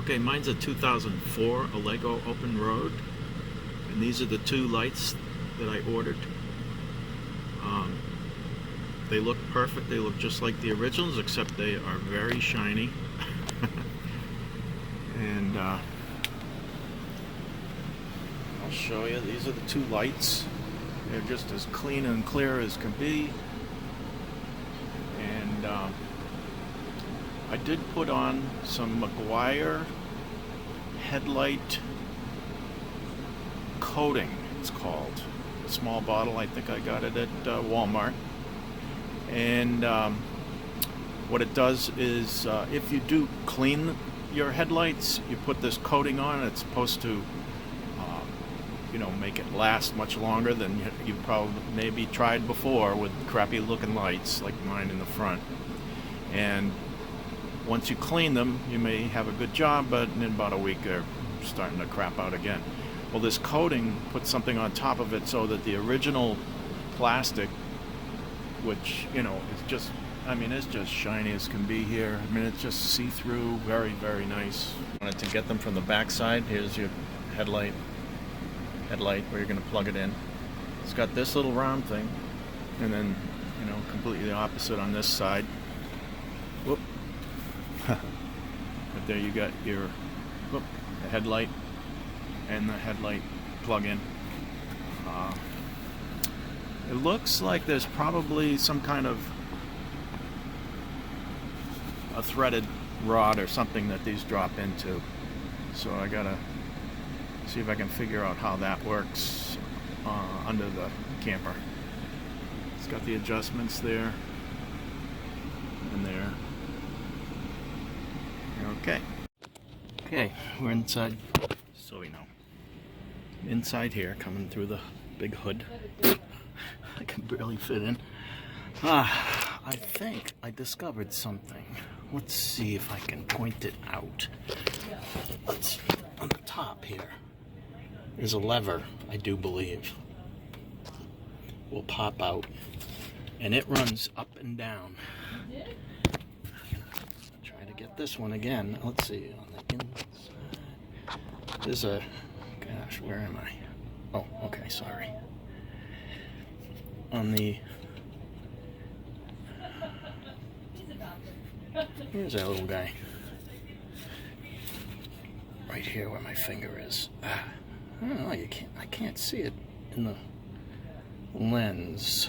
Okay, mine's a 2004 Allegro open road, and these are the two lights that I ordered. They look perfect. They look just like the originals, except they are very shiny. And I'll show you. These are the two lights. They're just as clean and clear as can be. And I did put on some McGuire headlight coating, it's called. A small bottle. I think I got it at Walmart. And what it does is if you do clean your headlights, you put this coating on. It's supposed to make it last much longer than you probably maybe tried before with crappy looking lights like mine in the front. And once you clean them, you may have a good job, but in about a week they're starting to crap out again. Well, this coating puts something on top of it so that the original plastic, which is just, it's just shiny as can be here. It's just see-through, very, very nice. I wanted to get them from the back side. Here's your headlight where you're going to plug it in. It's got this little round thing, and then completely opposite on this side. Whoop. But there you got your the headlight and the headlight plug-in. It looks like there's probably some kind of a threaded rod or something that these drop into. So I gotta see if I can figure out how that works under the camper. It's got the adjustments there and there. Okay, we're inside, so we know. Inside here, coming through the big hood. I can barely fit in. I think I discovered something. Let's see if I can point it out. On the top here, there's a lever, I do believe, will pop out, and it runs up and down. Try to get this one again. Let's see, on the inside. There's a, gosh, where am I? Oh, okay, sorry. On the, here's that little guy. Right here where my finger is. I don't know, I can't see it in the lens.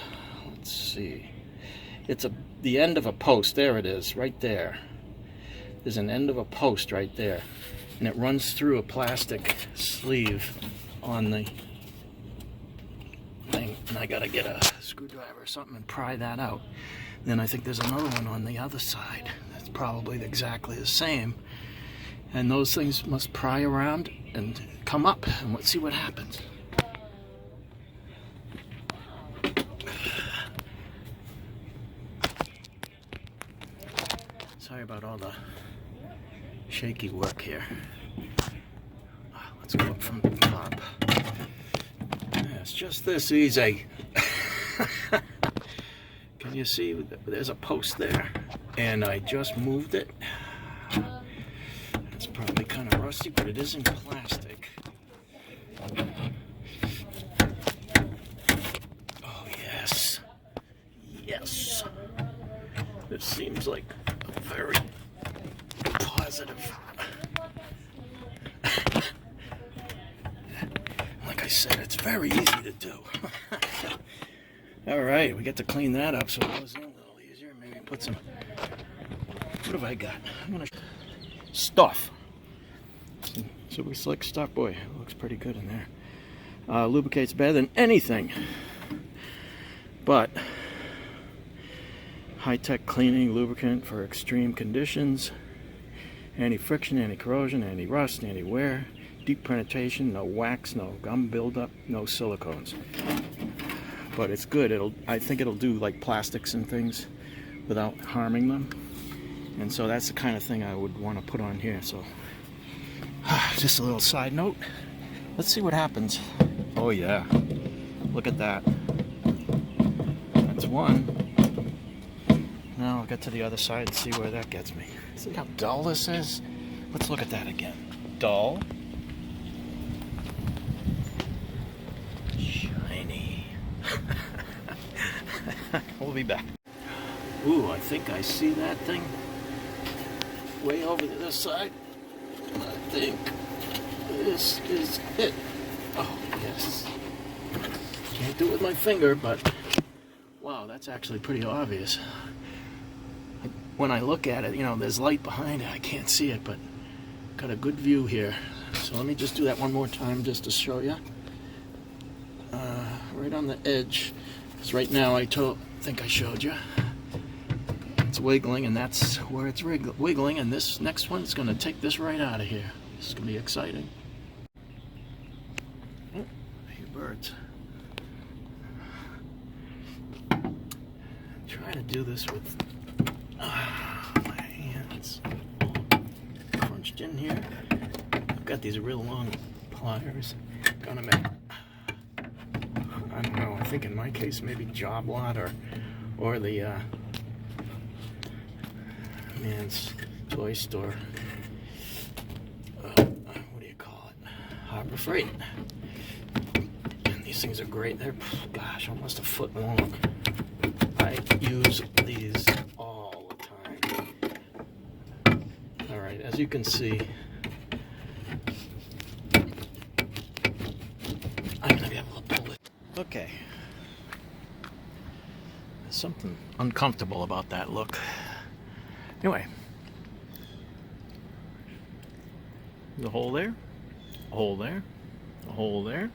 Let's see. It's the end of a post. There it is, right there. There's an end of a post right there. And it runs through a plastic sleeve on the thing. And I gotta get a screwdriver or something and pry that out. Then I think there's another one on the other side that's probably exactly the same. And those things must pry around and come up, and let's see what happens. Sorry about all the shaky work here. Let's go up from the top. Yeah, it's just this easy. Can you see? There's a post there, and I just moved it. It's probably kind of rusty, but it is in plastic. Oh, yes. Yes. This seems like a very positive. Like I said, it's very easy to do. All right, we get to clean that up so it goes in a little easier. Maybe put some, what have I got? I'm gonna stuff. Super slick stuff. Boy, it looks pretty good in there. Lubricates better than anything. But high-tech cleaning lubricant for extreme conditions. Anti-friction, anti-corrosion, anti-rust, anti-wear. Deep penetration, no wax, no gum buildup, no silicones. But it's good. I think it'll do like plastics and things without harming them. And so that's the kind of thing I would want to put on here. So just a little side note. Let's see what happens. Oh yeah, look at that. That's one. Now I'll get to the other side and see where that gets me. See how dull this is? Let's look at that again. Dull. Shiny. We'll be back. Ooh, I think I see that thing way over to this side. I think this is it. Oh, yes. Can't do it with my finger, but wow, that's actually pretty obvious. When I look at it, you know, there's light behind it. I can't see it, but got a good view here. So let me just do that one more time just to show you. Right on the edge, because right now I think I showed you. It's wiggling, and that's where it's wiggling, and this next one is going to take this right out of here. This is going to be exciting. Oh, hey, birds. Try to do this with my hands crunched in here. I've got these real long pliers. Gonna make, I don't know, I think in my case maybe job lot or the man's toy store. What do you call it? Harbor Freight. And these things are great. They're, gosh, almost a foot long. I use these all the time. Alright, as you can see, I'm going to be able to pull it. Okay. There's something uncomfortable about that look. Anyway. There's a hole there, a hole there, a hole there,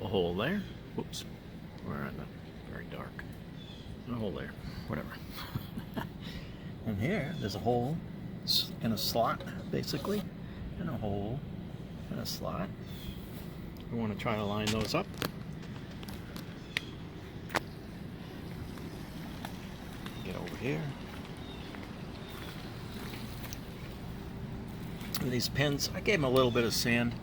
a hole there. Whoops. We're in the very dark. A hole there, whatever. And here, there's a hole in a slot, basically, and a hole in a slot. We want to try to line those up. Get over here. And these pins, I gave them a little bit of sand,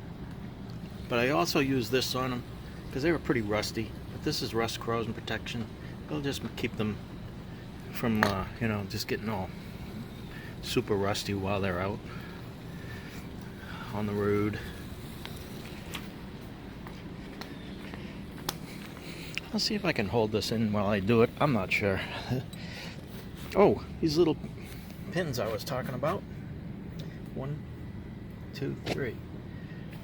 but I also used this on them because they were pretty rusty. But this is rust corrosion protection. It'll just keep them from, you know, just getting all super rusty while they're out on the road. I'll see if I can hold this in while I do it. I'm not sure. Oh, these little pins I was talking about. 1, 2, 3.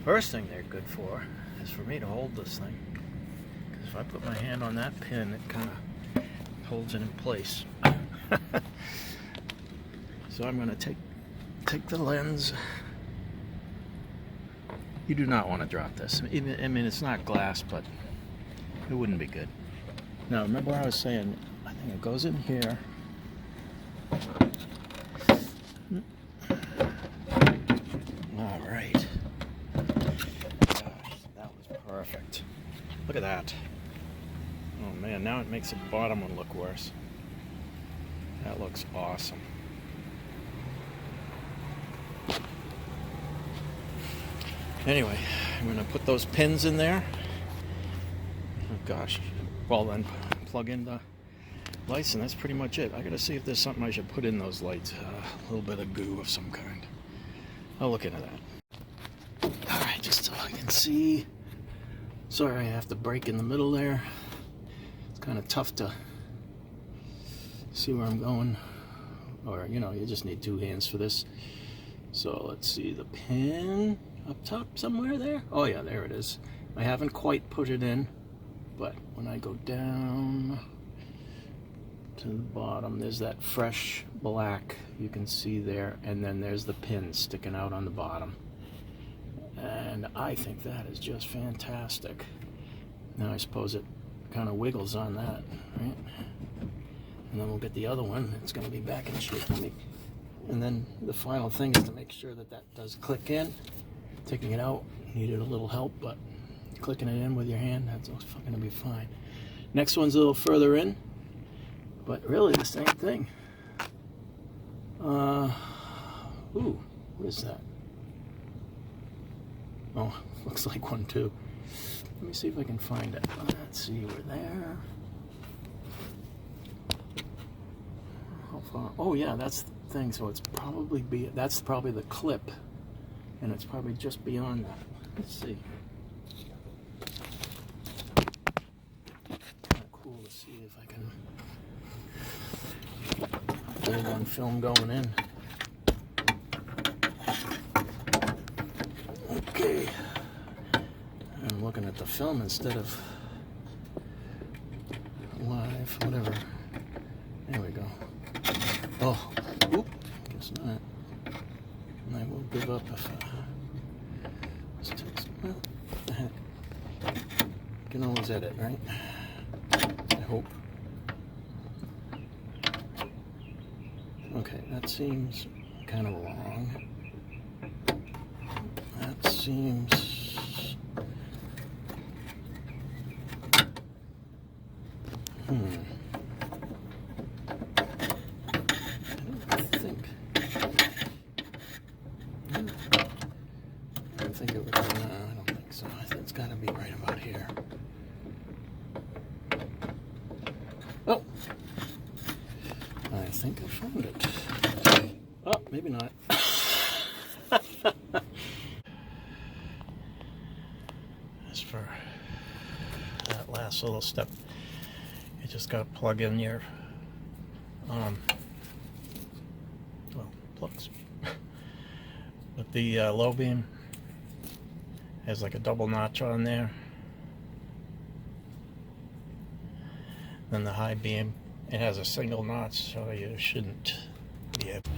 First thing they're good for is for me to hold this thing. Because if I put my hand on that pin, it kind of holds it in place. So I'm going to take the lens. You do not want to drop this. I mean, it's not glass, but it wouldn't be good. Now, remember what I was saying? I think it goes in here. All right. Gosh, that was perfect. Look at that. Oh man, now it makes the bottom one look worse. That looks awesome. Anyway, I'm going to put those pins in there. Oh gosh. Well then, plug in the lights and that's pretty much it. I got to see if there's something I should put in those lights. A little bit of goo of some kind. I'll look into that. Alright, just so I can see. Sorry I have to break in the middle there. It's kind of tough to see where I'm going. Or, you know, you just need 2 hands for this. So let's see, the pin up top somewhere there. Oh yeah, there it is. I haven't quite put it in, but when I go down to the bottom, there's that fresh black you can see there, and then there's the pin sticking out on the bottom. And I think that is just fantastic. Now I suppose it kind of wiggles on that, right? And then we'll get the other one. It's going to be back in shape for me. And then the final thing is to make sure that that does click in. Taking it out needed a little help, but clicking it in with your hand, that's going to be fine. Next one's a little further in, but really the same thing. Ooh, what is that? Oh, looks like one too. Let me see if I can find it. Let's see, we're there. How far? Oh yeah, that's thing, so it's probably that's probably the clip, and it's probably just beyond that. Let's see. Kind of cool to see if I can get one film going in. Okay, I'm looking at the film instead of live, whatever. There we go. Oh, oop, guess not. And I will give up if this takes, well, the heck. You can always edit, right? I hope. Okay, that seems kind of wrong. That seems... I don't think so. I think it's got to be right about here. Oh! I think I found it. Oh, maybe not. As for that last little step, you just got to plug in your plugs. But the low beam has like a double notch on there. Then the high beam, it has a single notch, so you shouldn't be able.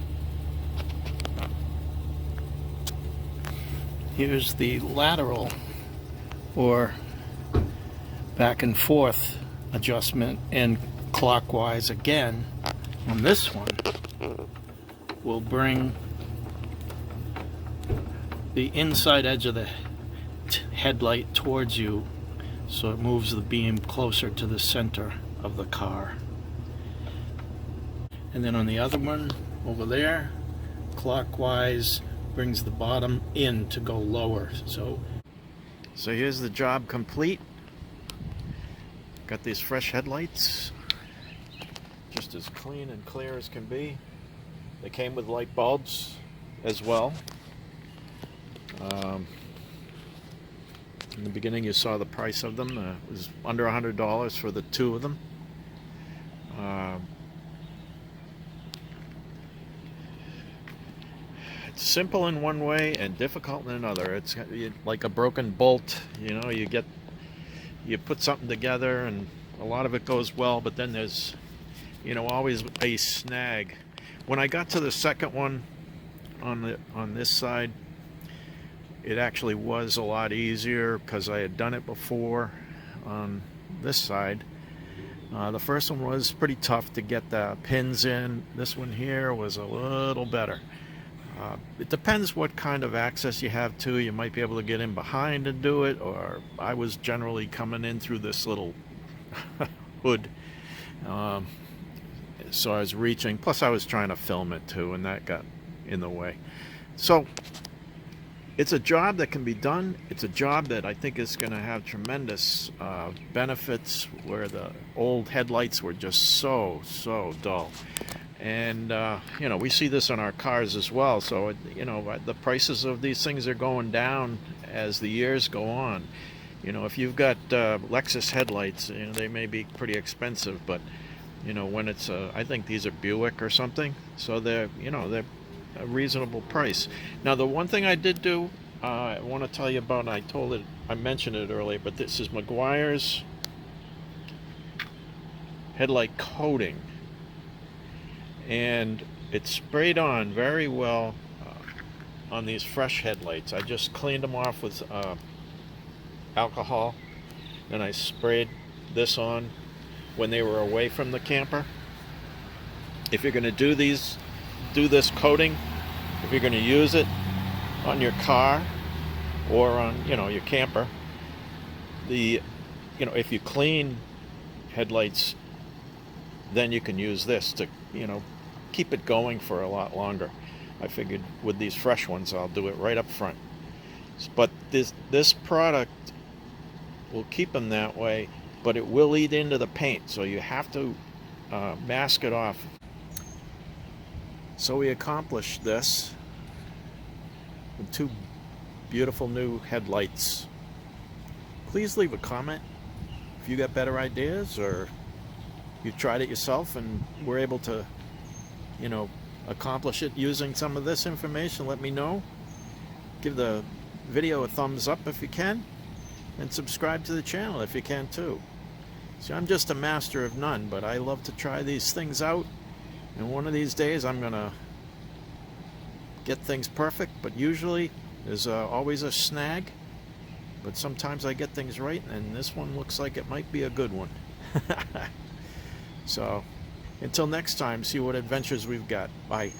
Here's the lateral or back and forth adjustment, and clockwise again on this one will bring the inside edge of the headlight towards you, so it moves the beam closer to the center of the car. And then on the other one over there, clockwise brings the bottom in to go lower. So here's the job complete. Got these fresh headlights, just as clean and clear as can be. They came with light bulbs as well. In the beginning you saw the price of them. It was under $100 for the two of them. It's simple in one way and difficult in another. It's like a broken bolt. You know, you put something together and a lot of it goes well, but then there's, you know, always a snag. When I got to the second one on this side, it actually was a lot easier because I had done it before on this side. The first one was pretty tough to get the pins in. This one here was a little better. It depends what kind of access you have to. You might be able to get in behind and do it, or I was generally coming in through this little hood. So I was reaching, plus I was trying to film it too, and that got in the way. So it's a job that can be done. It's a job that I think is going to have tremendous benefits, where the old headlights were just so dull. And you know, we see this on our cars as well. So you know, the prices of these things are going down as the years go on. You know, if you've got Lexus headlights, you know, they may be pretty expensive, but you know, when it's I think these are Buick or something, so they're, you know, they're a reasonable price. Now, the one thing I did do, I want to tell you about, and I mentioned it earlier, but this is Meguiar's headlight coating, and it's sprayed on very well on these fresh headlights. I just cleaned them off with alcohol, and I sprayed this on when they were away from the camper. If you're going to do this coating, if you're going to use it on your car or on, you know, your camper, you know, if you clean headlights, then you can use this to, you know, keep it going for a lot longer. I figured with these fresh ones, I'll do it right up front. But this product will keep them that way, but it will eat into the paint, so you have to mask it off. So we accomplished this with two beautiful new headlights. Please leave a comment if you got better ideas, or you tried it yourself and were able to, you know, accomplish it using some of this information. Let me know. Give the video a thumbs up if you can, and subscribe to the channel if you can too. See, I'm just a master of none, but I love to try these things out, and one of these days I'm gonna get things perfect, but usually there's always a snag, but sometimes I get things right, and this one looks like it might be a good one. So until next time, see what adventures we've got. Bye.